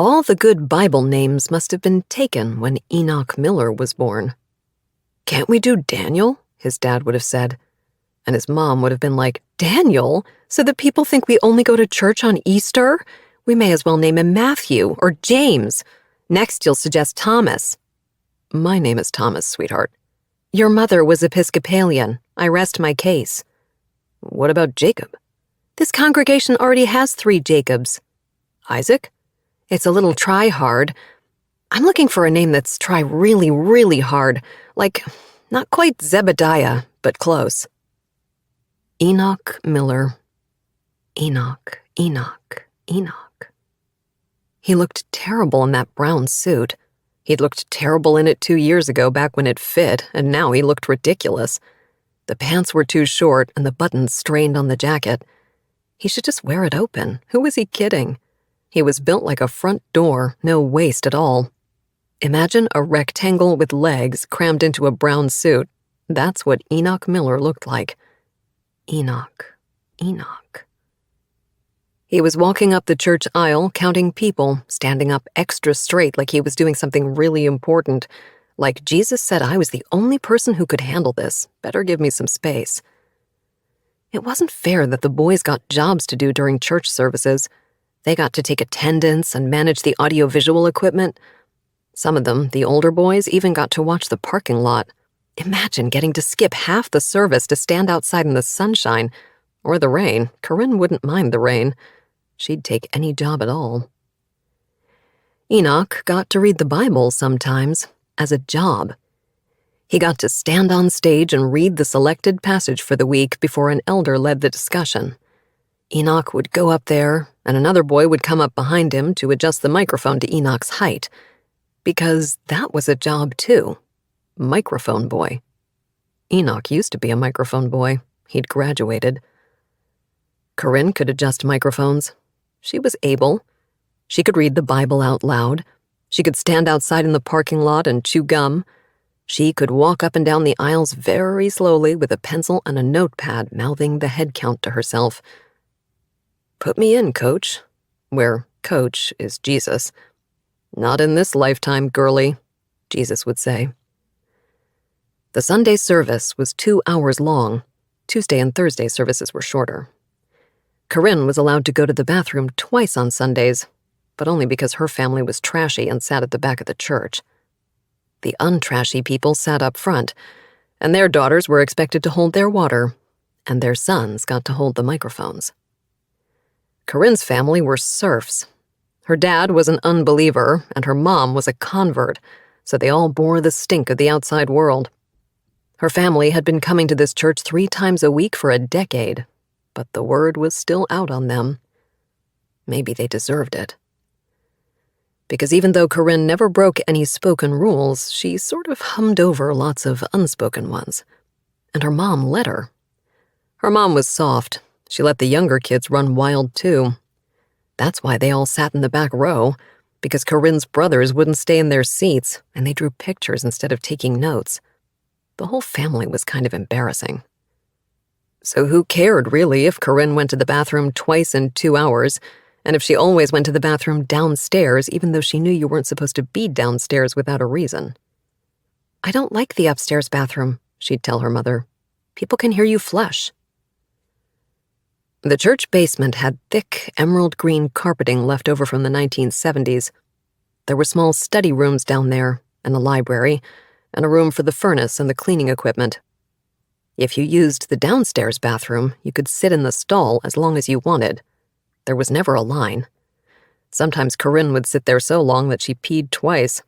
All the good Bible names must have been taken when Enoch Miller was born. "Can't we do Daniel?" his dad would have said. And his mom would have been like, "Daniel? So that people think we only go to church on Easter? We may as well name him Matthew or James. Next you'll suggest Thomas." "My name is Thomas, sweetheart." "Your mother was Episcopalian. I rest my case." "What about Jacob?" "This congregation already has 3 Jacobs." "Isaac?" "It's a little try hard. I'm looking for a name that's try really, really hard. Like, not quite Zebediah, but close." Enoch Miller. Enoch, Enoch, Enoch. He looked terrible in that brown suit. He'd looked terrible in it 2 years ago back when it fit, and now he looked ridiculous. The pants were too short and the buttons strained on the jacket. He should just wear it open. Who was he kidding? He was built like a front door, no waist at all. Imagine a rectangle with legs crammed into a brown suit. That's what Enoch Miller looked like. Enoch, Enoch. He was walking up the church aisle, counting people, standing up extra straight like he was doing something really important. Like Jesus said I was the only person who could handle this. Better give me some space. It wasn't fair that the boys got jobs to do during church services. They got to take attendance and manage the audiovisual equipment. Some of them, the older boys, even got to watch the parking lot. Imagine getting to skip half the service to stand outside in the sunshine. Or the rain. Corinne wouldn't mind the rain. She'd take any job at all. Enoch got to read the Bible sometimes, as a job. He got to stand on stage and read the selected passage for the week before an elder led the discussion. Enoch would go up there, and another boy would come up behind him to adjust the microphone to Enoch's height. Because that was a job too. Microphone boy. Enoch used to be a microphone boy. He'd graduated. Corinne could adjust microphones. She was able. She could read the Bible out loud. She could stand outside in the parking lot and chew gum. She could walk up and down the aisles very slowly with a pencil and a notepad, mouthing the head count to herself. "Put me in, coach," where coach is Jesus. "Not in this lifetime, girlie," Jesus would say. The Sunday service was 2 hours long. Tuesday and Thursday services were shorter. Corinne was allowed to go to the bathroom twice on Sundays, but only because her family was trashy and sat at the back of the church. The untrashy people sat up front, and their daughters were expected to hold their water, and their sons got to hold the microphones. Corinne's family were serfs. Her dad was an unbeliever, and her mom was a convert, so they all bore the stink of the outside world. Her family had been coming to this church 3 times a week for a decade, but the word was still out on them. Maybe they deserved it. Because even though Corinne never broke any spoken rules, she sort of hummed over lots of unspoken ones. And her mom let her. Her mom was soft. She let the younger kids run wild too. That's why they all sat in the back row, because Corinne's brothers wouldn't stay in their seats, and they drew pictures instead of taking notes. The whole family was kind of embarrassing. So who cared, really, if Corinne went to the bathroom twice in 2 hours, and if she always went to the bathroom downstairs, even though she knew you weren't supposed to be downstairs without a reason? "I don't like the upstairs bathroom," she'd tell her mother. "People can hear you flush." The church basement had thick emerald green carpeting left over from the 1970s. There were small study rooms down there, and a library, and a room for the furnace and the cleaning equipment. If you used the downstairs bathroom, you could sit in the stall as long as you wanted. There was never a line. Sometimes Corinne would sit there so long that she peed twice.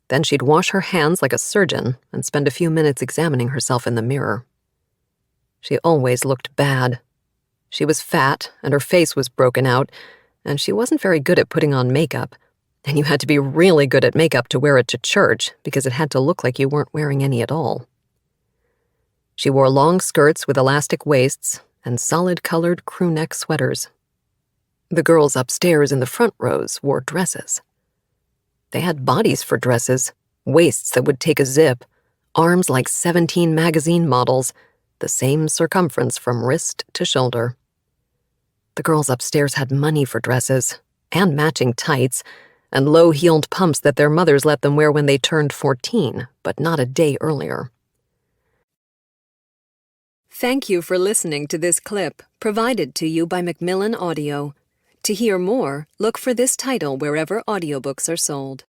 Then she'd wash her hands like a surgeon and spend a few minutes examining herself in the mirror. She always looked bad. She was fat, and her face was broken out, and she wasn't very good at putting on makeup. And you had to be really good at makeup to wear it to church, because it had to look like you weren't wearing any at all. She wore long skirts with elastic waists and solid-colored crew-neck sweaters. The girls upstairs in the front rows wore dresses. They had bodies for dresses, waists that would take a zip, arms like 17 magazine models, the same circumference from wrist to shoulder. The girls upstairs had money for dresses, and matching tights, and low-heeled pumps that their mothers let them wear when they turned 14, but not a day earlier. Thank you for listening to this clip, provided to you by Macmillan Audio. To hear more, look for this title wherever audiobooks are sold.